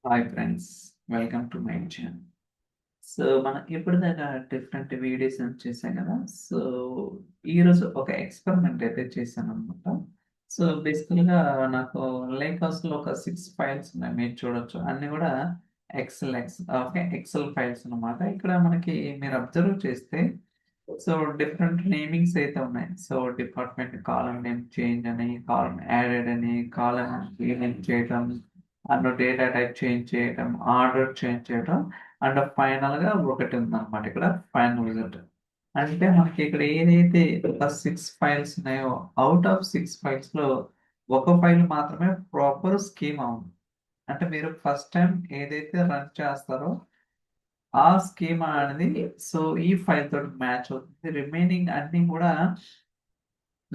Hi friends, welcome to my channel. So మనం ఇప్పటిదాకా different videos చేసాం కదా. సో ఈరోజు ఒక ఎక్స్పెరిమెంట్ అయితే చేశాను అనమాట. సో బేసికల్గా నాకు లేక్ హౌస్లో ఒక 6 ఫైల్స్ ఉన్నాయి, మీరు చూడొచ్చు. అన్ని కూడా ఎక్సెల్ ఫైల్స్ అన్నమాట. ఇక్కడ మనకి మీరు అబ్జర్వ్ చేస్తే సో డిఫరెంట్ నేమింగ్స్ అయితే ఉన్నాయి. సో డిపార్ట్మెంట్ కాలం నేమ్ చేంజ్ అని, కాలం యాడెడ్ అని, కాలం రీనేమ్ చేయడం, అండ్ డేటా టైప్ చేంజ్ చేయడం, ఆర్డర్ చేంజ్ చేయడం, అండ్ ఫైనల్ గా ఒకటి ఉందన్నమాట ఇక్కడ ఫైనల్ రిజల్ట్. అంటే మనకి ఇక్కడ ఏదైతే ఒక 6 ఫైల్స్ ఉన్నాయో, అవుట్ ఆఫ్ 6 ఫైల్స్ లో ఒక ఫైల్ మాత్రమే ప్రాపర్ స్కీమా ఉంది. అంటే మీరు ఫస్ట్ టైం ఏదైతే రన్ చేస్తారో ఆ స్కీమా అనేది సో ఈ ఫైల్ తోటి మ్యాచ్ అవుతుంది. రిమైనింగ్ అన్ని కూడా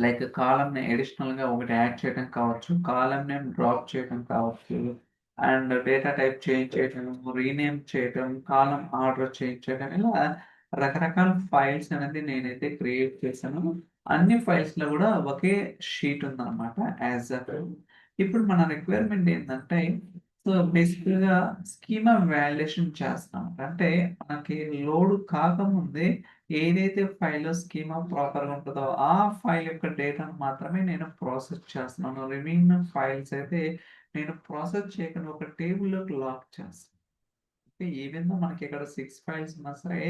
లైక్ కాలం అడిషనల్ గా ఒకటి యాడ్ చేయడం కావచ్చు, కాలం నేమ్ డ్రాప్ చేయడం కావచ్చు, అండ్ డేటా టైప్ చేంజ్ చేయడం, రీనేమ్ చేయడం, కాలం ఆర్డర్ చేంజ్ చేయడం, ఇలా రకరకాల ఫైల్స్ అనేది నేనైతే క్రియేట్ చేశాను. అన్ని ఫైల్స్ లో కూడా ఒకే షీట్ ఉందన్నమాట యాజ్ ఇప్పుడు మన రిక్వైర్మెంట్ ఏంటంటే సో బేసికల్ గా స్కీమా వాలిడేషన్ చేస్తాం. అంటే మనకి లోడ్ కాకముందే ఏదైతే ఫైల్లో స్కీమా ప్రాపర్గా ఉంటుందో ఆ ఫైల్ యొక్క డేటాను మాత్రమే నేను ప్రాసెస్ చేస్తున్నాను. రిమైనింగ్ ఫైల్స్ అయితే నేను ప్రాసెస్ చేయకుండా ఒక టేబుల్లోకి లాక్ చేస్తాను. అంటే ఈవెన్ మనకి ఇక్కడ 6 ఫైల్స్ ఉన్నా సరే,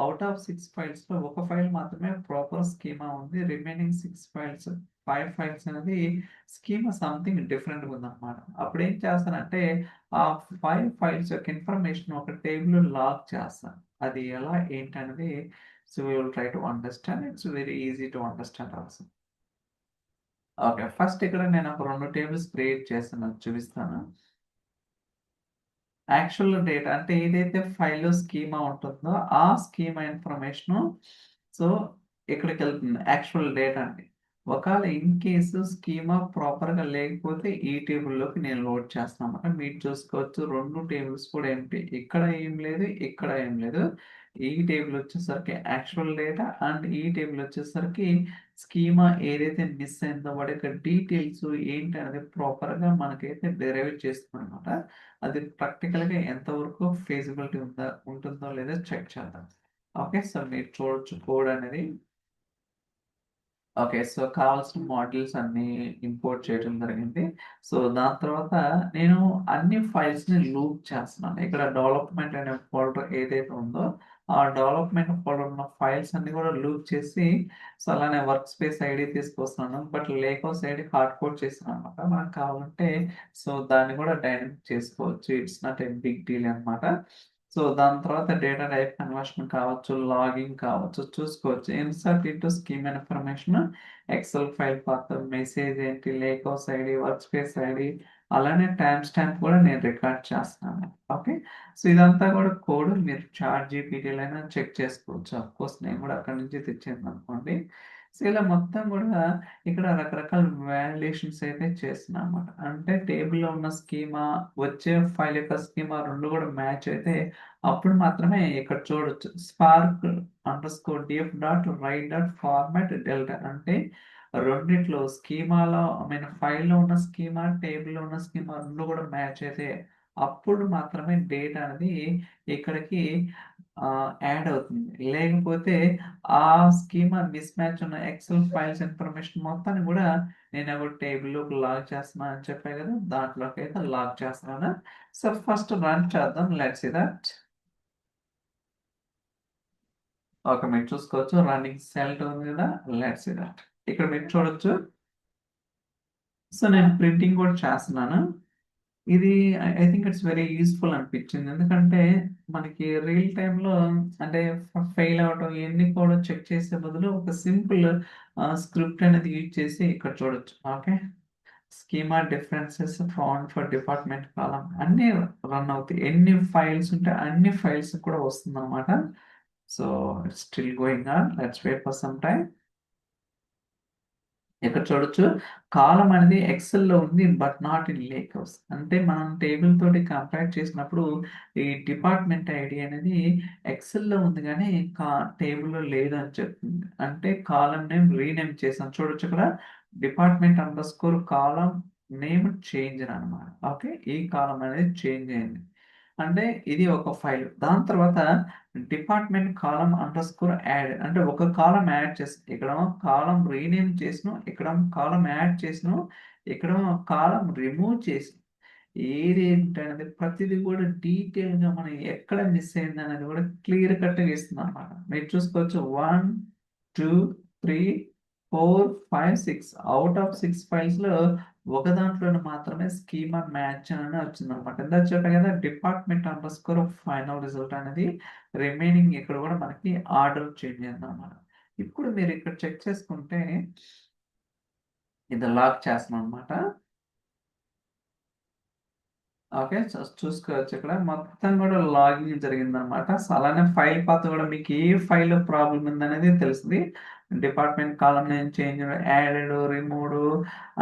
అవుట్ ఆఫ్ 6 ఫైల్స్ లో ఒక ఫైల్ మాత్రమే ప్రాపర్ స్కీమా ఉంది. రిమైనింగ్ 6 ఫైల్స్ 5 ఫైల్స్ అనేది స్కీమా సంథింగ్ డిఫరెంట్ ఉందన్నమాట. అప్పుడు ఏం చేస్తానంటే ఆ 5 ఫైల్స్ యొక్క ఇన్ఫర్మేషన్ ఒక టేబుల్ లాక్ చేస్తాను. అది ఎలా ఏంటనేది so we will try to understand. It's very easy to understand also. Okay, first ఇక్కడ నేను ఒక 2 టేబుల్స్ క్రియేట్ చేస్తాను, చూపిస్తాను. యాక్చువల్ డేటా అంటే ఏదైతే ఫైల్లో స్కీమా ఉంటుందో ఆ స్కీమా ఇన్ఫర్మేషన్ సో ఇక్కడికి వెళ్తుంది. యాక్చువల్ డేటా అండి. ఒకవేళ ఇన్ కేసు స్కీమా ప్రాపర్గా లేకపోతే ఈ టేబుల్లోకి నేను లోడ్ చేస్తాను అన్నమాట. మీరు చూసుకోవచ్చు 2 టేబుల్స్ కూడా ఏంటి, ఇక్కడ ఏం లేదు, ఇక్కడ ఏం లేదు. ఈ టేబుల్ వచ్చేసరికి యాక్చువల్ డేటా, అండ్ ఈ టేబుల్ వచ్చేసరికి స్కీమా ఏదైతే మిస్ అయిందో వాటి యొక్క డీటెయిల్స్ ఏంటి అనేది ప్రాపర్గా మనకైతే డెరైవ్ చేస్తుంది అనమాట. అది ప్రాక్టికల్గా ఎంతవరకు ఫీజిబిలిటీ ఉంటుందో లేదో చెక్ చేద్దాం. ఓకే, సో మీరు చూడొచ్చు కోడ్ అనేది. ఓకే, సో కావాల్సిన మాడ్యూల్స్ అన్ని ఇంపోర్ట్ చేయడం జరిగింది. సో దాని తర్వాత నేను అన్ని ఫైల్స్ ని లూప్ చేస్తున్నాను. ఇక్కడ డెవలప్మెంట్ అనే ఫోల్డర్ ఏదైతే ఉందో ఆ డెవలప్మెంట్ ఫోల్డర్ ఉన్న ఫైల్స్ అన్ని కూడా లూప్ చేసి సో అలానే వర్క్ స్పేస్ ఐడి తీసుకొస్తున్నాను. But lakehouse ID hard code చేస్తున్నాను అనమాట. మనకు కావాలంటే సో దాన్ని కూడా డైనమిక్ చేసుకోవచ్చు. It's not a big deal అనమాట. సో దాని తర్వాత డేటా టైప్ కన్వర్షన్ కావచ్చు, లాగిన్ కావచ్చు, చూసుకోవచ్చు. Insert into schema information, Excel file path, message ఏంటి, lakehouse ID, work space ID, అలానే టైం స్టాంప్ కూడా నేను రికార్డ్ చేస్తున్నాను. ఓకే, సో ఇదంతా కూడా కోడ్ మీరు చాట్ జీపీటీలైనా చెక్ చేసుకోవచ్చు. అఫ్ కోర్స్ నేను కూడా అక్కడి నుంచి తెచ్చాను అనుకోండి. సో ఇలా మొత్తం కూడా ఇక్కడ రకరకాల వాల్యుయేషన్స్ అయితే చేస్తున్నాను అనమాట. అంటే టేబుల్లో ఉన్న స్కీమా వచ్చే ఫైల్ యొక్క స్కీమా రెండు కూడా మ్యాచ్ అయితే అప్పుడు మాత్రమే ఇక్కడ చూడొచ్చు spark under score DF dot right dot format delta. అంటే రెండిట్లో స్కీమాలో ఐ మీన్ ఫైల్లో ఉన్న స్కీమా, టేబుల్లో ఉన్న స్కీమా రెండు కూడా మ్యాచ్ అయితే అప్పుడు మాత్రమే డేటా అనేది ఇక్కడికి యాడ్ అవుతుంది. లేకపోతే ఆ స్కీమా మిస్ మ్యాచ్ ఉన్న ఎక్సెల్ ఫైల్స్ ఇన్ఫర్మేషన్ మొత్తాన్ని కూడా నేను ఒక టేబుల్లోకి లాగ్ చేస్తున్నా అని చెప్పాను కదా, దాంట్లోకి అయితే లాగ్ చేస్తున్నాను. సో ఫస్ట్ రన్ చేద్దాం. Let's see that. ఓకే, మీరు చూసుకోవచ్చు రన్నింగ్ సెల్ ఉంది కదా. Let's see that. ఇక్కడ మీరు చూడొచ్చు. సో నేను ప్రింటింగ్ కూడా చేస్తున్నాను. ఇది I think it's very useful అనిపించింది. ఎందుకంటే మనకి రియల్ టైంలో అంటే ఫెయిల్ అవడం ఇవన్నీ కూడా చెక్ చేసే బదులు ఒక సింపుల్ స్క్రిప్ట్ అనేది యూజ్ చేసి ఇక్కడ చూడొచ్చు. Okay, schema differences found for department column అన్ని రన్ అవుతాయి. ఎన్ని ఫైల్స్ ఉంటే అన్ని ఫైల్స్ కూడా వస్తుంది అనమాట. So it's still going on. Let's wait for some time. ఇక్కడ చూడొచ్చు కాలం అనేది ఎక్సెల్ లో ఉంది, but not in lake house. అంటే మనం టేబుల్ తోటి కంపేర్ చేసినప్పుడు ఈ డిపార్ట్మెంట్ ఐడి అనేది ఎక్సెల్ లో ఉంది కానీ టేబుల్లో లేదు అని చెప్తుంది. అంటే కాలం నేమ్ రీనేమ్ చేసాం. చూడొచ్చు ఇక్కడ డిపార్ట్మెంట్ అండర్ స్కోర్ కాలం నేమ్ చేంజ్ అనమాట. ఓకే. ఈ కాలమ్ అనేది చేంజ్ అయింది. అంటే ఇది ఒక ఫైల్. దాని తర్వాత department column under score add అంటే ఒక కాలమ్ యాడ్ చేసి ఇక్కడేమో కాలమ్ రీనేమ్ చేసినాం, ఇక్కడేమో కాలమ్ యాడ్ చేసినాం, ఇక్కడేమో కాలమ్ రిమూవ్ చేసి ఏది ఏంటనేది ప్రతిదీ కూడా డీటెయిల్‌గా మనం ఎక్కడ మిస్ అయిందనేది కూడా క్లియర్ కట్‌గా ఇస్తుందన్నమాట. మీరు చూసుకోవచ్చు 1, 2, 3, 4, 5, 6 ఔట్ ఆఫ్ 6 ఫైల్స్‌లో ఒక దాంట్లోనే మాత్రమే స్కీమా మ్యాచ్ అని వచ్చిందన్నమాట. ఇందాక చెప్పాను కదా department under score final result అనేది రిమైనింగ్ ఇక్కడ కూడా మనకి ఆర్డర్ చేంజ్ అయిందన్నమాట. ఇప్పుడు మీరు ఇక్కడ చెక్ చేసుకుంటే ఇది లాక్ చేస్తున్నాం అన్నమాట. ఓకే. చూసుకోవచ్చు ఇక్కడ మొత్తం కూడా లాగిన్ జరిగిందనమాట. సో, అలానే ఫైల్ పాత్ కూడా మీకు ఏ ఫైల్‌లో ప్రాబ్లమ్ ఉందనేది తెలుస్తది. Department column name change, added, removed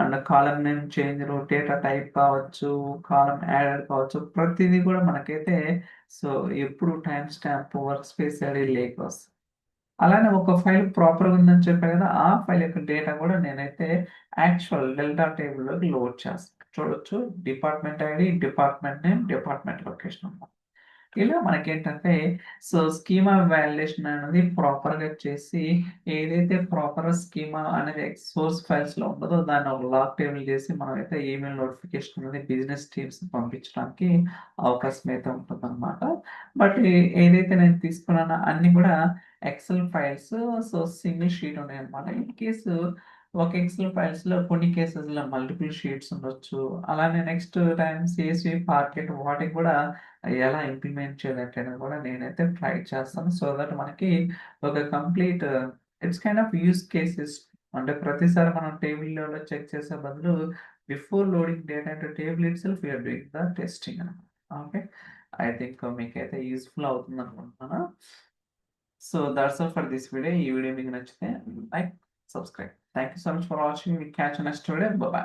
and column name change, data type కావచ్చు, కాలమ్ యాడెడ్ కావచ్చు. ప్రతిదీ కూడా మనకైతే సో, ఎప్పుడు time stamp, work space ID లేకొస్తది. అలానే ఒక ఫైల్ ప్రాపర్‌గా ఉందని చెప్పా కదా! ఆ ఫైల్ యొక్క డేటా కూడా నేనైతే యాక్చువల్ డెల్టా టేబుల్‌లోకి లోడ్ చేస్తా. చూడొచ్చు department ID, department name, department location అన్నమాట. ఇలా మనకేంటంటే సో, స్కీమా వాలిడేషన్ అనేది ప్రాపర్‌గా చేసి ఏదైతే ప్రాపర్ స్కీమా అనేది సోర్స్ ఫైల్స్‌లో ఉంటదో దాన్ని ఒక లాగ్ టేబుల్ చేసి మనమైతే ఈమెయిల్ నోటిఫికేషన్ అనేది బిజినెస్ టీమ్స్‌కి పంపించడానికి అవకాశం అయితే ఉంటుందన్నమాట. బట్ ఏదైతే నేను తీసుకున్నానో అన్నీ కూడా XL files. So, single sheet ఉన్నాయన్నమాట. ఇన్ కేసు ఒక ఎక్సెల్ ఫైల్స్‌లో కొన్ని కేసెస్‌లో మల్టిపుల్ షీట్స్ ఉండొచ్చు. అలానే నెక్స్ట్ టైమ్ సీఎస్‌వి, పార్కెట్ వాటికి కూడా ఎలా ఇంప్లిమెంట్ చేయాలంటేనే కూడా నేనైతే ట్రై చేస్తాను. సో దట్ మనకి ఒక complete it's kind of use cases అంటే ప్రతిసారి మనం టేబుల్‌లో చెక్ చేసే బదులు before loading data into table itself we are doing the testing అనమాట. ఓకే. ఐ థింక్ మీకైతే యూజ్‌ఫుల్ అవుతుందనుకుంటున్నాను. So that's all for this video. ఈ వీడియో మీకు నచ్చితే like, subscribe. Thank you so much for watching. Will catch you next video. Bye by.